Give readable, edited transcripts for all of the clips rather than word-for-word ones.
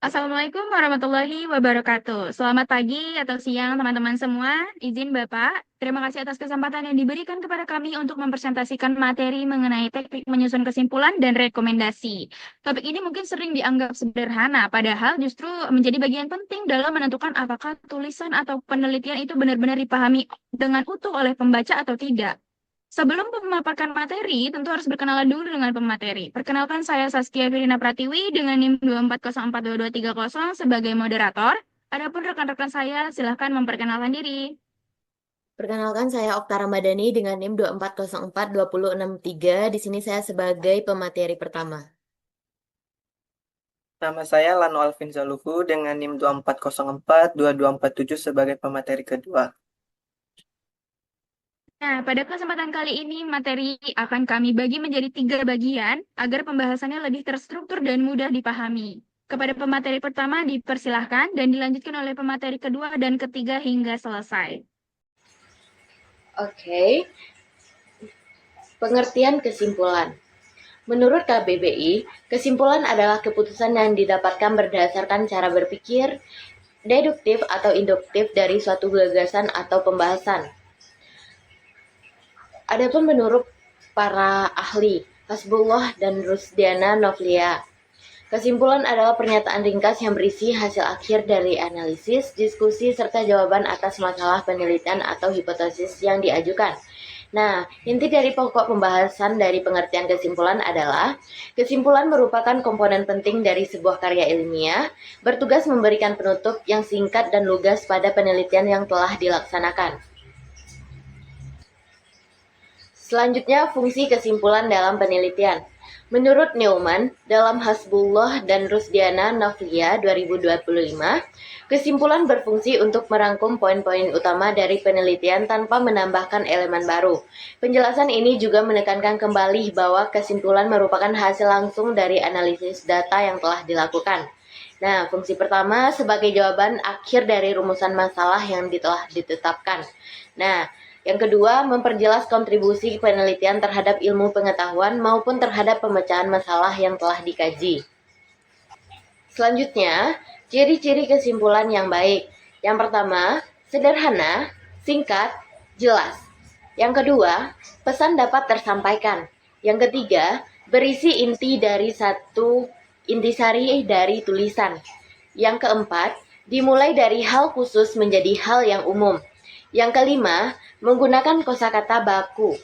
Assalamualaikum warahmatullahi wabarakatuh. Selamat pagi atau siang teman-teman semua. Izin Bapak, terima kasih atas kesempatan yang diberikan kepada kami untuk mempresentasikan materi mengenai teknik menyusun kesimpulan dan rekomendasi. Topik ini mungkin sering dianggap sederhana, padahal justru menjadi bagian penting dalam menentukan apakah tulisan atau penelitian itu benar-benar dipahami dengan utuh oleh pembaca atau tidak. Sebelum memaparkan materi, tentu harus berkenalan dulu dengan pemateri. Perkenalkan saya Saskia Firina Pratiwi dengan NIM 2404230 sebagai moderator. Adapun rekan-rekan saya, silahkan memperkenalkan diri. Perkenalkan, saya Okta Ramadhani dengan NIM 2404263. Di sini saya sebagai pemateri pertama. Nama saya Lano Alvin Zaluhu dengan NIM 24042247 sebagai pemateri kedua. Nah, pada kesempatan kali ini materi akan kami bagi menjadi 3 bagian agar pembahasannya lebih terstruktur dan mudah dipahami. Kepada pemateri pertama dipersilahkan dan dilanjutkan oleh pemateri kedua dan ketiga hingga selesai. Oke, pengertian kesimpulan. Menurut KBBI, kesimpulan adalah keputusan yang didapatkan berdasarkan cara berpikir deduktif atau induktif dari suatu gagasan atau pembahasan. Adapun menurut para ahli, Hasbullah dan Rusdiana Novlia, kesimpulan adalah pernyataan ringkas yang berisi hasil akhir dari analisis, diskusi, serta jawaban atas masalah penelitian atau hipotesis yang diajukan. Nah, inti dari pokok pembahasan dari pengertian kesimpulan adalah kesimpulan merupakan komponen penting dari sebuah karya ilmiah, bertugas memberikan penutup yang singkat dan lugas pada penelitian yang telah dilaksanakan. Selanjutnya, fungsi kesimpulan dalam penelitian. Menurut Neumann, dalam Hasbullah dan Rusdiana Novlia 2025, kesimpulan berfungsi untuk merangkum poin-poin utama dari penelitian tanpa menambahkan elemen baru. Penjelasan ini juga menekankan kembali bahwa kesimpulan merupakan hasil langsung dari analisis data yang telah dilakukan. Nah, fungsi pertama sebagai jawaban akhir dari rumusan masalah yang telah ditetapkan. Nah, yang kedua, memperjelas kontribusi penelitian terhadap ilmu pengetahuan maupun terhadap pemecahan masalah yang telah dikaji. Selanjutnya, ciri-ciri kesimpulan yang baik. Yang pertama, sederhana, singkat, jelas. Yang kedua, pesan dapat tersampaikan. Yang ketiga, berisi intisari dari tulisan. Yang keempat, dimulai dari hal khusus menjadi hal yang umum. Yang kelima, menggunakan kosakata baku.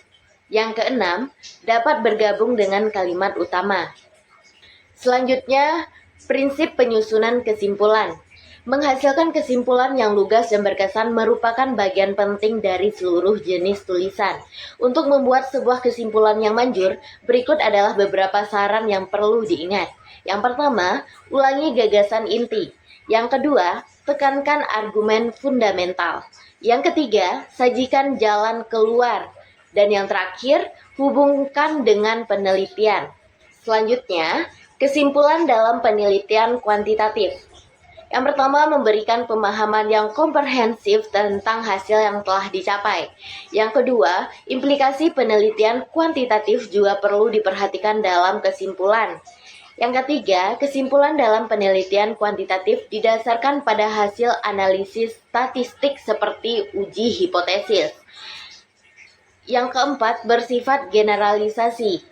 Yang keenam, dapat bergabung dengan kalimat utama. Selanjutnya, prinsip penyusunan kesimpulan. Menghasilkan kesimpulan yang lugas dan berkesan merupakan bagian penting dari seluruh jenis tulisan. Untuk membuat sebuah kesimpulan yang manjur, berikut adalah beberapa saran yang perlu diingat. Yang pertama, ulangi gagasan inti. Yang kedua, tekankan argumen fundamental. Yang ketiga, sajikan jalan keluar. Dan yang terakhir, hubungkan dengan penelitian. Selanjutnya, kesimpulan dalam penelitian kuantitatif. Yang pertama, memberikan pemahaman yang komprehensif tentang hasil yang telah dicapai. Yang kedua, implikasi penelitian kuantitatif juga perlu diperhatikan dalam kesimpulan. Yang ketiga, kesimpulan dalam penelitian kuantitatif didasarkan pada hasil analisis statistik seperti uji hipotesis. Yang keempat, bersifat generalisasi.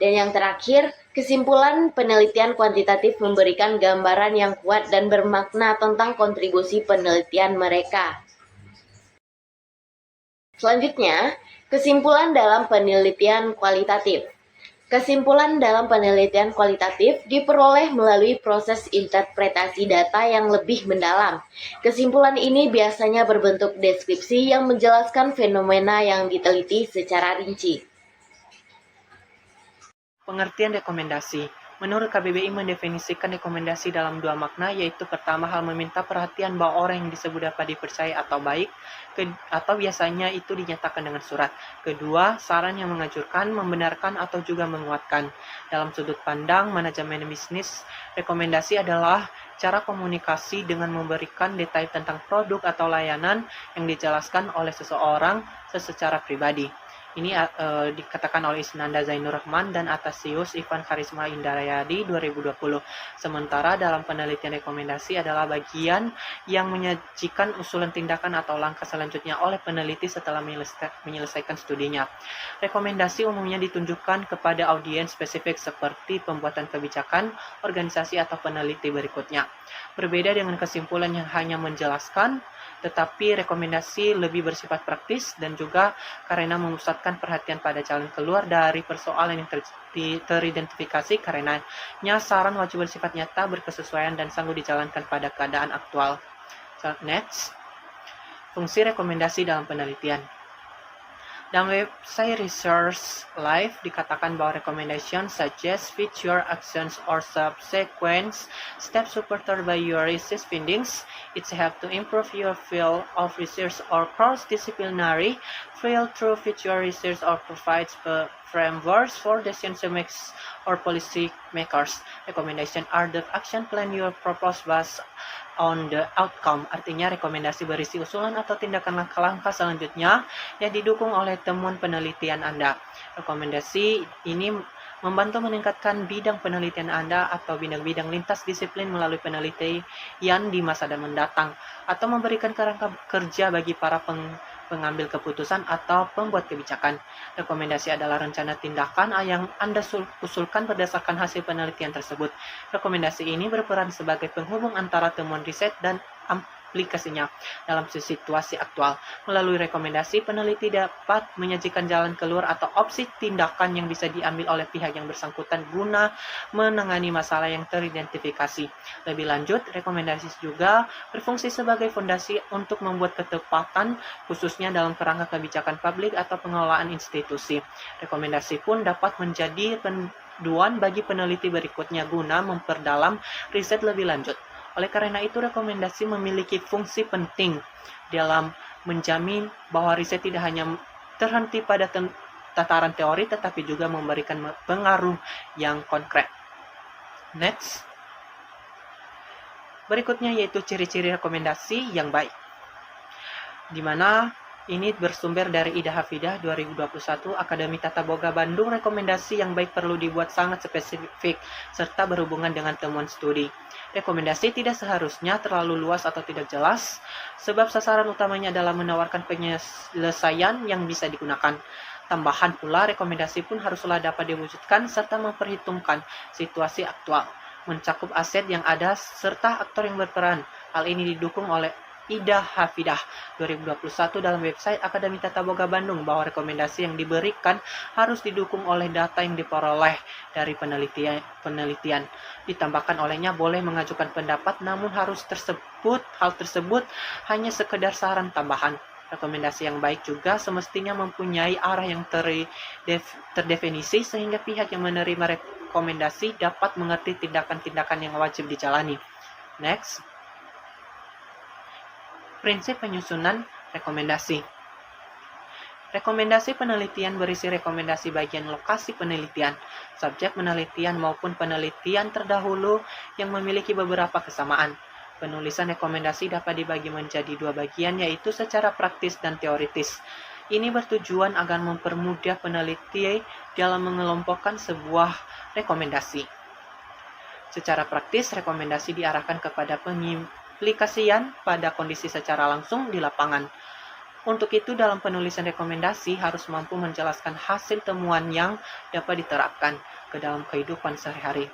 Dan yang terakhir, kesimpulan penelitian kuantitatif memberikan gambaran yang kuat dan bermakna tentang kontribusi penelitian mereka. Selanjutnya, kesimpulan dalam penelitian kualitatif. Kesimpulan dalam penelitian kualitatif diperoleh melalui proses interpretasi data yang lebih mendalam. Kesimpulan ini biasanya berbentuk deskripsi yang menjelaskan fenomena yang diteliti secara rinci. Pengertian rekomendasi. Menurut KBBI mendefinisikan rekomendasi dalam 2 makna, yaitu pertama hal meminta perhatian bahwa orang yang disebut dapat dipercaya atau baik, atau biasanya itu dinyatakan dengan surat. Kedua, saran yang mengajurkan, membenarkan atau juga menguatkan. Dalam sudut pandang manajemen bisnis, rekomendasi adalah cara komunikasi dengan memberikan detail tentang produk atau layanan yang dijelaskan oleh seseorang secara pribadi. Ini dikatakan oleh Isnanda Zainur Rahman dan Atasius Ivan Karisma Indarayadi 2020. Sementara dalam penelitian rekomendasi adalah bagian yang menyajikan usulan tindakan atau langkah selanjutnya oleh peneliti setelah menyelesaikan studinya. Rekomendasi umumnya ditunjukkan kepada audiens spesifik seperti pembuatan kebijakan, organisasi atau peneliti berikutnya. Berbeda dengan kesimpulan yang hanya menjelaskan, tetapi rekomendasi lebih bersifat praktis dan juga karena memusatkan perhatian pada jalan keluar dari persoalan yang teridentifikasi, karenanya saran wajib bersifat nyata, berkesesuaian, dan sanggup dijalankan pada keadaan aktual. Next, fungsi rekomendasi dalam penelitian. Dalam website Research Life dikatakan bahwa recommendation suggest future actions or subsequent steps supported by your research findings. It helps to improve your field of research or cross-disciplinary field through future research or provides frameworks for decision makers or policy makers. Recommendation are the action plan you propose based on the outcome. Artinya rekomendasi berisi usulan atau tindakan langkah-langkah selanjutnya yang didukung oleh temuan penelitian Anda. Rekomendasi ini membantu meningkatkan bidang penelitian Anda atau bidang-bidang lintas disiplin melalui penelitian di masa mendatang, atau memberikan kerangka kerja bagi para pengambil keputusan atau pembuat kebijakan. Rekomendasi adalah rencana tindakan yang Anda usulkan berdasarkan hasil penelitian tersebut. Rekomendasi ini berperan sebagai penghubung antara temuan riset dan aplikasinya dalam situasi aktual. Melalui rekomendasi, peneliti dapat menyajikan jalan keluar atau opsi tindakan yang bisa diambil oleh pihak yang bersangkutan guna menangani masalah yang teridentifikasi. Lebih lanjut, rekomendasi juga berfungsi sebagai fondasi untuk membuat ketepatan, khususnya dalam kerangka kebijakan publik atau pengelolaan institusi. Rekomendasi pun dapat menjadi panduan bagi peneliti berikutnya guna memperdalam riset lebih lanjut. Oleh karena itu, rekomendasi memiliki fungsi penting dalam menjamin bahwa riset tidak hanya terhenti pada tataran teori, tetapi juga memberikan pengaruh yang konkret. Next. Berikutnya yaitu ciri-ciri rekomendasi yang baik, di mana ini bersumber dari Ida Hafidah 2021, Akademi Tata Boga Bandung. Rekomendasi yang baik perlu dibuat sangat spesifik serta berhubungan dengan temuan studi. Rekomendasi tidak seharusnya terlalu luas atau tidak jelas, sebab sasaran utamanya adalah menawarkan penyelesaian yang bisa digunakan. Tambahan pula, rekomendasi pun haruslah dapat diwujudkan serta memperhitungkan situasi aktual, mencakup aset yang ada serta aktor yang berperan. Hal ini didukung oleh Ida Hafidah 2021 dalam website Akademi Tata Boga Bandung, bahwa rekomendasi yang diberikan harus didukung oleh data yang diperoleh dari penelitian. Ditambahkan olehnya boleh mengajukan pendapat, namun hal tersebut hanya sekedar saran tambahan. Rekomendasi yang baik juga semestinya mempunyai arah yang terdefinisi sehingga pihak yang menerima rekomendasi dapat mengerti tindakan-tindakan yang wajib dijalani. Next. Prinsip penyusunan rekomendasi. Rekomendasi penelitian berisi rekomendasi bagian lokasi penelitian, subjek penelitian maupun penelitian terdahulu yang memiliki beberapa kesamaan. Penulisan rekomendasi dapat dibagi menjadi dua bagian, yaitu secara praktis dan teoritis. Ini bertujuan agar mempermudah peneliti dalam mengelompokkan sebuah rekomendasi. Secara praktis, rekomendasi diarahkan kepada aplikasian pada kondisi secara langsung di lapangan. Untuk itu, dalam penulisan rekomendasi harus mampu menjelaskan hasil temuan yang dapat diterapkan ke dalam kehidupan sehari-hari.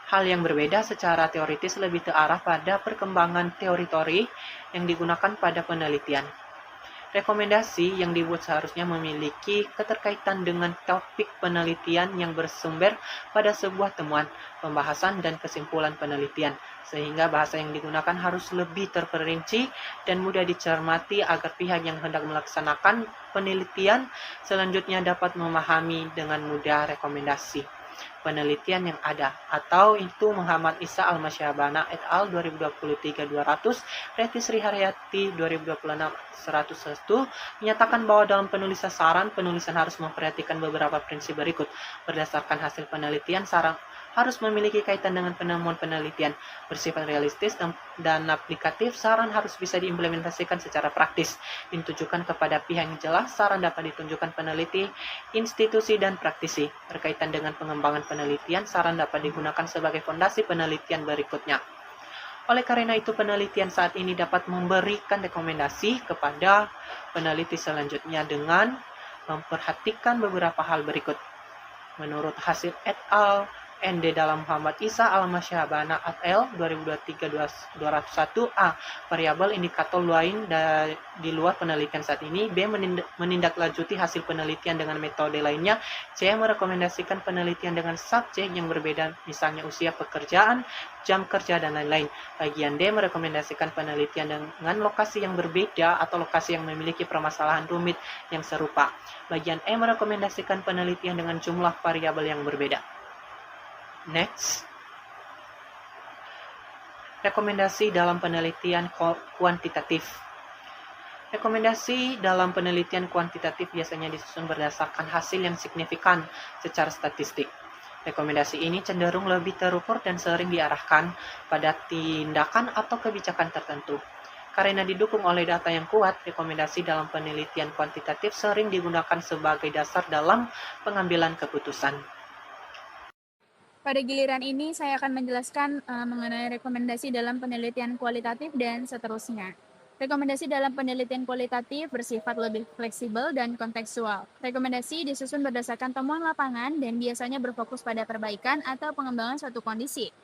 Hal yang berbeda secara teoritis lebih terarah pada perkembangan teori-teori yang digunakan pada penelitian. Rekomendasi yang dibuat seharusnya memiliki keterkaitan dengan topik penelitian yang bersumber pada sebuah temuan, pembahasan, dan kesimpulan penelitian, sehingga bahasa yang digunakan harus lebih terperinci dan mudah dicermati agar pihak yang hendak melaksanakan penelitian selanjutnya dapat memahami dengan mudah rekomendasi penelitian yang ada. Atau itu Muhammad Isa Al-Masyabana et al. 2023-200, Reti Sri Haryati 2026-101 menyatakan bahwa dalam penulisan harus memperhatikan beberapa prinsip berikut. Berdasarkan hasil penelitian, harus memiliki kaitan dengan penemuan penelitian, bersifat realistis dan aplikatif. Saran harus bisa diimplementasikan secara praktis, ditujukan kepada pihak yang jelas. Saran dapat ditunjukkan peneliti, institusi, dan praktisi. Berkaitan dengan pengembangan penelitian, saran dapat digunakan sebagai fondasi penelitian berikutnya. Oleh karena itu, penelitian saat ini dapat memberikan rekomendasi kepada peneliti selanjutnya dengan memperhatikan beberapa hal berikut. Menurut hasil et al. ND dalam Muhammad Isa Al-Masyahabana et al. 2023-201A, variabel indikator lain di luar penelitian saat ini. B. Menindaklanjuti hasil penelitian dengan metode lainnya. C. Merekomendasikan penelitian dengan subjek yang berbeda, misalnya usia pekerjaan, jam kerja, dan lain-lain. Bagian D. Merekomendasikan penelitian dengan lokasi yang berbeda atau lokasi yang memiliki permasalahan rumit yang serupa. Bagian E. Merekomendasikan penelitian dengan jumlah variabel yang berbeda. Next, rekomendasi dalam penelitian kuantitatif. Rekomendasi dalam penelitian kuantitatif biasanya disusun berdasarkan hasil yang signifikan secara statistik. Rekomendasi ini cenderung lebih terukur dan sering diarahkan pada tindakan atau kebijakan tertentu. Karena didukung oleh data yang kuat, rekomendasi dalam penelitian kuantitatif sering digunakan sebagai dasar dalam pengambilan keputusan. Pada giliran ini, saya akan menjelaskan mengenai rekomendasi dalam penelitian kualitatif dan seterusnya. Rekomendasi dalam penelitian kualitatif bersifat lebih fleksibel dan kontekstual. Rekomendasi disusun berdasarkan temuan lapangan dan biasanya berfokus pada perbaikan atau pengembangan suatu kondisi.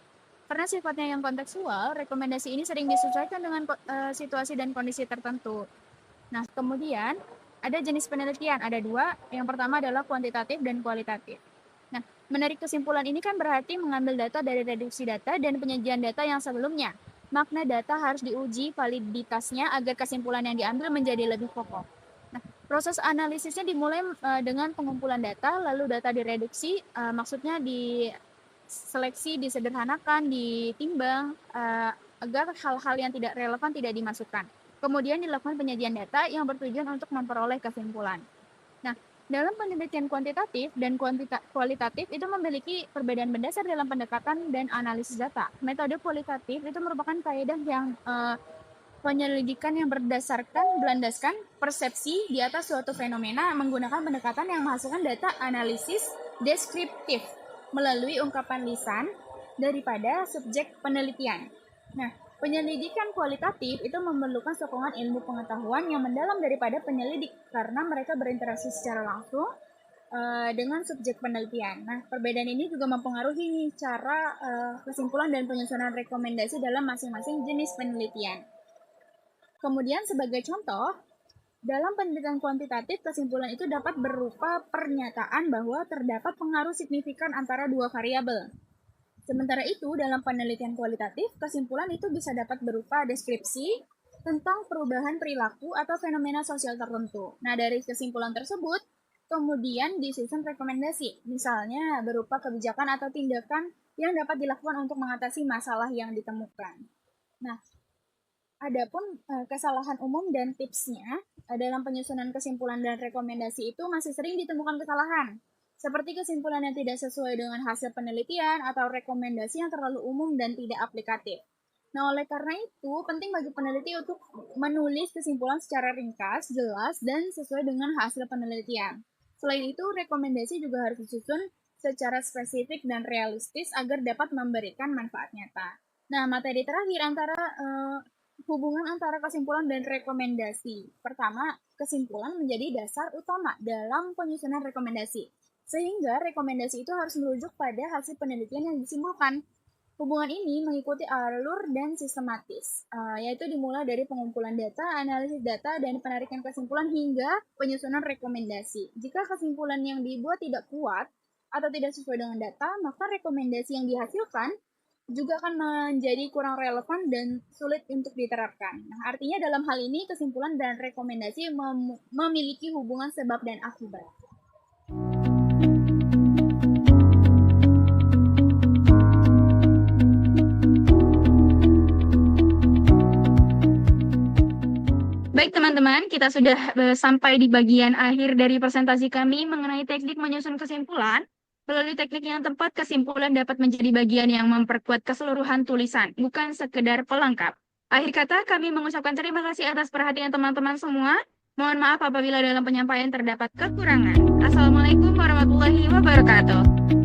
Karena sifatnya yang kontekstual, rekomendasi ini sering disesuaikan dengan situasi dan kondisi tertentu. Nah, kemudian ada jenis penelitian, ada dua. Yang pertama adalah kuantitatif dan kualitatif. Nah, menarik kesimpulan ini kan berarti mengambil data dari reduksi data dan penyajian data yang sebelumnya. Makna data harus diuji validitasnya agar kesimpulan yang diambil menjadi lebih kokoh. Nah, proses analisisnya dimulai dengan pengumpulan data, lalu data direduksi, maksudnya diseleksi, disederhanakan, ditimbang, agar hal-hal yang tidak relevan tidak dimasukkan. Kemudian dilakukan penyajian data yang bertujuan untuk memperoleh kesimpulan. Nah, dalam penelitian kuantitatif dan kualitatif itu memiliki perbedaan mendasar dalam pendekatan dan analisis data. Metode kualitatif itu merupakan kaidah yang penyelidikan yang berlandaskan persepsi di atas suatu fenomena menggunakan pendekatan yang menghasilkan data analisis deskriptif melalui ungkapan lisan daripada subjek penelitian. Nah, penyelidikan kualitatif itu memerlukan sokongan ilmu pengetahuan yang mendalam daripada penyelidik karena mereka berinteraksi secara langsung dengan subjek penelitian. Nah, perbedaan ini juga mempengaruhi cara kesimpulan dan penyusunan rekomendasi dalam masing-masing jenis penelitian. Kemudian sebagai contoh, dalam penelitian kuantitatif, kesimpulan itu dapat berupa pernyataan bahwa terdapat pengaruh signifikan antara dua variabel. Sementara itu, dalam penelitian kualitatif, kesimpulan itu bisa dapat berupa deskripsi tentang perubahan perilaku atau fenomena sosial tertentu. Nah, dari kesimpulan tersebut, kemudian disusun rekomendasi, misalnya berupa kebijakan atau tindakan yang dapat dilakukan untuk mengatasi masalah yang ditemukan. Nah, adapun kesalahan umum dan tipsnya dalam penyusunan kesimpulan dan rekomendasi itu masih sering ditemukan kesalahan, seperti kesimpulan yang tidak sesuai dengan hasil penelitian atau rekomendasi yang terlalu umum dan tidak aplikatif. Nah, oleh karena itu, penting bagi peneliti untuk menulis kesimpulan secara ringkas, jelas, dan sesuai dengan hasil penelitian. Selain itu, rekomendasi juga harus disusun secara spesifik dan realistis agar dapat memberikan manfaat nyata. Nah, materi terakhir hubungan antara kesimpulan dan rekomendasi. Pertama, kesimpulan menjadi dasar utama dalam penyusunan rekomendasi. Sehingga rekomendasi itu harus merujuk pada hasil penelitian yang disimpulkan. Hubungan ini mengikuti alur dan sistematis, yaitu dimulai dari pengumpulan data, analisis data, dan penarikan kesimpulan hingga penyusunan rekomendasi. Jika kesimpulan yang dibuat tidak kuat atau tidak sesuai dengan data, maka rekomendasi yang dihasilkan juga akan menjadi kurang relevan dan sulit untuk diterapkan. Nah, artinya dalam hal ini kesimpulan dan rekomendasi memiliki hubungan sebab dan akibat. Baik teman-teman, kita sudah sampai di bagian akhir dari presentasi kami mengenai teknik menyusun kesimpulan. Melalui teknik yang tepat, kesimpulan dapat menjadi bagian yang memperkuat keseluruhan tulisan, bukan sekedar pelengkap. Akhir kata, kami mengucapkan terima kasih atas perhatian teman-teman semua. Mohon maaf apabila dalam penyampaian terdapat kekurangan. Assalamualaikum warahmatullahi wabarakatuh.